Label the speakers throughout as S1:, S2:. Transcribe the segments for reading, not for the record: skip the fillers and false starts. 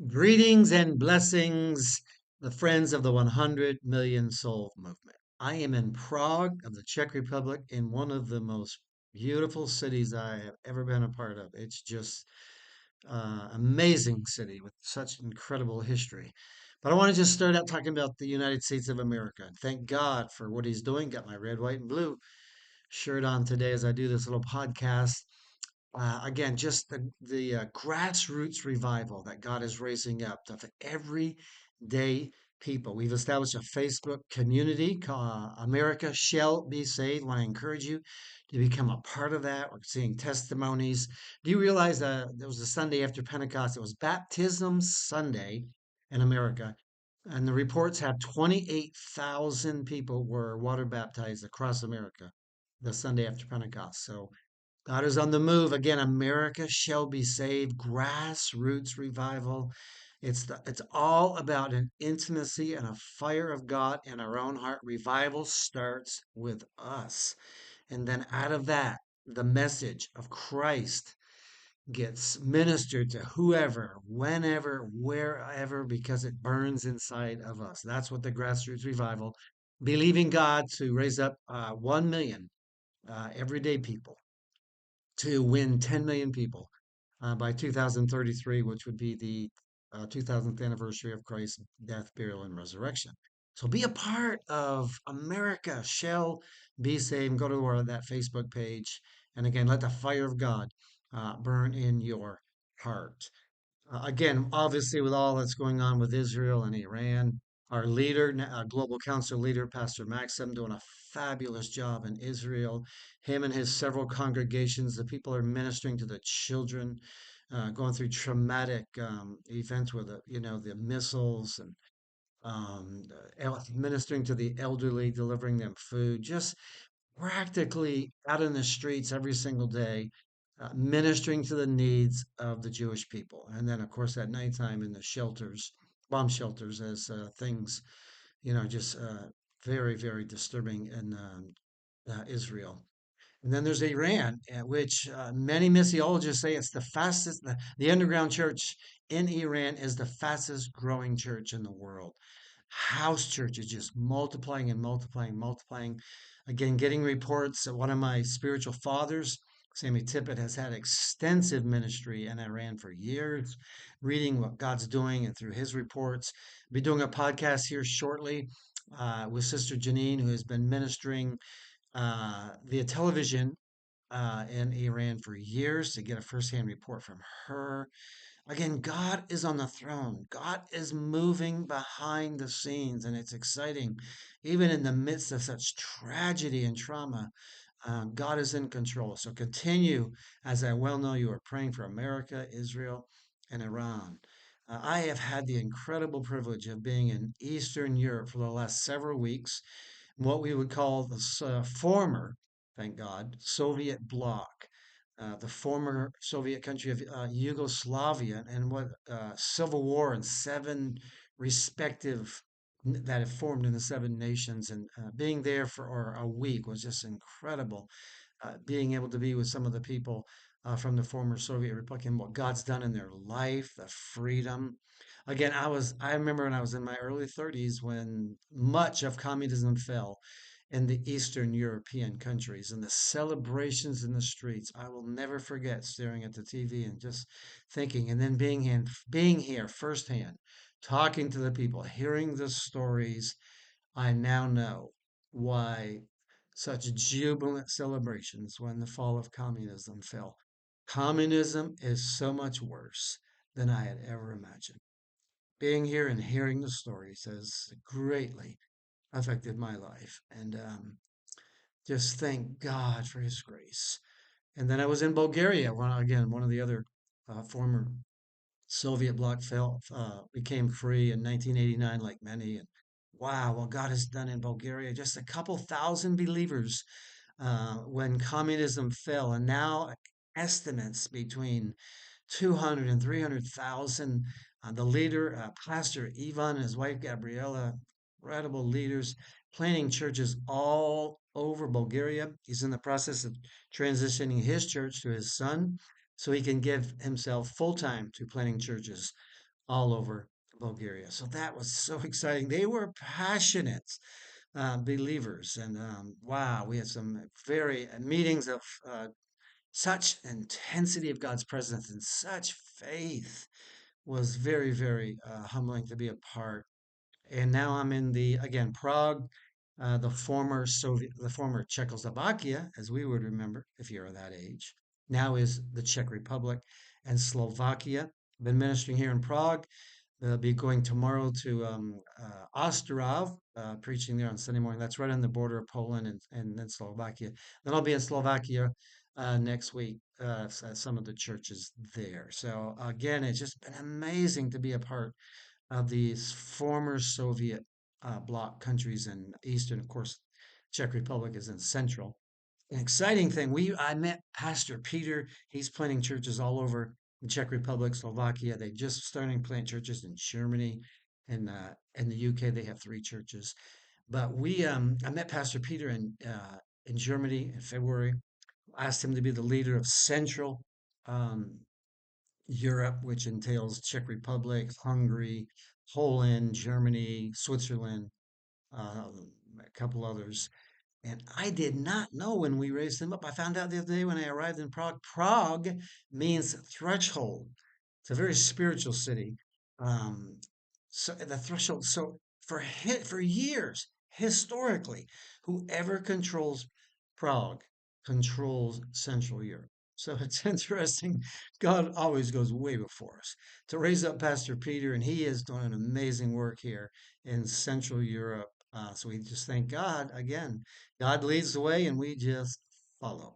S1: Greetings and blessings, the friends of the 100 Million Soul Movement. I am in Prague of the Czech Republic in one of the most beautiful cities I have ever been a part of. It's just amazing city with such incredible history. But I want to just start out talking about the United States of America. And thank God for what he's doing. Got my red, white, and blue shirt on today as I do this little podcast. Again, just the grassroots revival that God is raising up of everyday people. We've established a Facebook community called America Shall Be Saved. I want to encourage you to become a part of that. We're seeing testimonies. Do you realize there was a Sunday after Pentecost? It was Baptism Sunday in America. And the reports have 28,000 people were water baptized across America the Sunday after Pentecost. So God is on the move again. America shall be saved. Grassroots revival. It's all about an intimacy and a fire of God in our own heart. Revival starts with us, and then out of that, the message of Christ gets ministered to whoever, whenever, wherever, because it burns inside of us. That's what the grassroots revival, believing God to raise up 1 million everyday people to win 10 million people by 2033, which would be the 2000th anniversary of Christ's death, burial, and resurrection. So be a part of America Shall Be Saved. Go to that Facebook page. And again, let the fire of God burn in your heart. Again, obviously, with all that's going on with Israel and Iran, our leader, global council leader, Pastor Maxim, doing a fabulous job in Israel. Him and his several congregations, the people are ministering to the children, going through traumatic events with the missiles and ministering to the elderly, delivering them food, just practically out in the streets every single day, ministering to the needs of the Jewish people. And then, of course, at nighttime in the shelters, bomb shelters, as things, just very, very disturbing in Israel. And then there's Iran, which many missiologists say it's the fastest, the underground church in Iran is the fastest growing church in the world. House churches just multiplying and multiplying, multiplying. Again, getting reports that one of my spiritual fathers, Sammy Tippett, has had extensive ministry in Iran for years, reading what God's doing and through his reports. I'll be doing a podcast here shortly with Sister Janine, who has been ministering via television in Iran for years to get a firsthand report from her. Again, God is on the throne. God is moving behind the scenes, and it's exciting. Even in the midst of such tragedy and trauma, God is in control. So continue, as I well know you are praying for America, Israel, and Iran. I have had the incredible privilege of being in Eastern Europe for the last several weeks, what we would call the former, thank God, Soviet bloc, the former Soviet country of Yugoslavia, and what civil war and seven respective that have formed in the seven nations. And being there for a week was just incredible. Being able to be with some of the people from the former Soviet Republic and what God's done in their life, the freedom. Again, I remember when I was in my early 30s when much of communism fell in the Eastern European countries and the celebrations in the streets. I will never forget staring at the TV and just thinking, and then being here firsthand, talking to the people, hearing the stories. I now know why such jubilant celebrations when the fall of communism fell. Communism is so much worse than I had ever imagined. Being here and hearing the stories has greatly affected my life. And just thank God for His grace. And then I was in Bulgaria, one of the other former Soviet bloc became free in 1989, like many. And wow, what God has done in Bulgaria, just a couple thousand believers when communism fell, and now estimates between 200 and 300,000. The leader, Pastor Ivan and his wife Gabriela, incredible leaders, planting churches all over Bulgaria. He's in the process of transitioning his church to his son so he can give himself full time to planting churches all over Bulgaria. So that was so exciting. They were passionate believers, and wow, we had some very meetings of such intensity of God's presence and such faith was very, very humbling to be a part. And now I'm in the again Prague, the former Czechoslovakia, as we would remember if you're that age. Now is the Czech Republic and Slovakia. Been ministering here in Prague. I'll be going tomorrow to Ostrov, preaching there on Sunday morning. That's right on the border of Poland and then Slovakia. Then I'll be in Slovakia next week, at some of the churches there. So again, it's just been amazing to be a part of these former Soviet bloc countries in Eastern. Of course, Czech Republic is in Central. An exciting thing. I met Pastor Peter. He's planting churches all over the Czech Republic, Slovakia. They just starting to plant churches in Germany and in the UK. They have three churches. But I met Pastor Peter in Germany in February. Asked him to be the leader of Central um, Europe, which entails Czech Republic, Hungary, Poland, Germany, Switzerland, a couple others. And I did not know when we raised them up. I found out the other day when I arrived in Prague. Prague means threshold. It's a very spiritual city. Um, so the threshold. So for years, historically, whoever controls Prague controls Central Europe. So it's interesting. God always goes way before us to raise up Pastor Peter, and he is doing an amazing work here in Central Europe. So we just thank God again. God leads the way, and we just follow,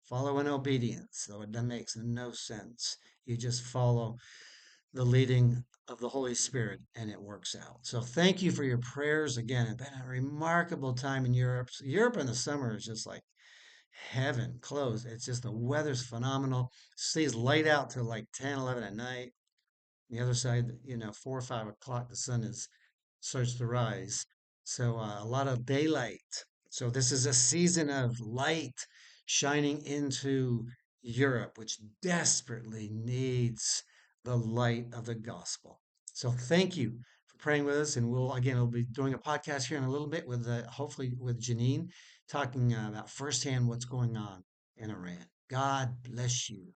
S1: follow in obedience. So it makes no sense. You just follow the leading of the Holy Spirit, and it works out. So thank you for your prayers again. It's been a remarkable time in Europe. Europe in the summer is just like heaven close. It's just the weather's phenomenal. Stays light out till like 10, 11 at night. The other side, 4 or 5 o'clock, the sun is starts to rise. So a lot of daylight. So this is a season of light shining into Europe, which desperately needs the light of the gospel. So thank you for praying with us, and we'll be doing a podcast here in a little bit with hopefully with Janine, talking about firsthand what's going on in Iran. God bless you.